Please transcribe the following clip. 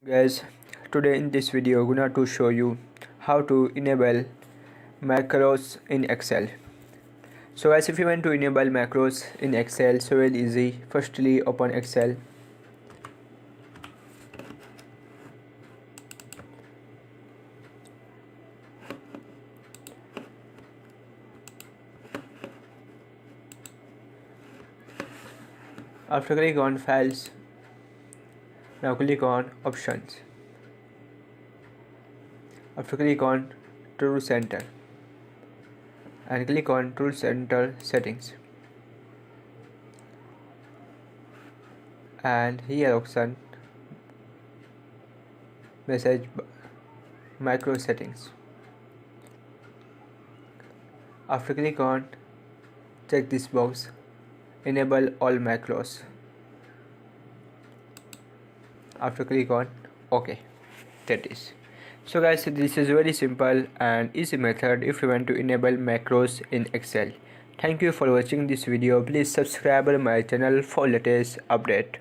Guys, today in this video I'm gonna to show you how to enable macros in Excel. So guys, if you want to enable macros in Excel, so very easy. Firstly, open Excel. After click on files, now click on options. After click on tool center and click on tool center settings, and here option message macro settings. After click on check this box, enable all macros. After click on OK. That is. So guys, this is very simple and easy method if you want to enable macros in Excel. Thank you for watching this video. Please subscribe my channel for latest update.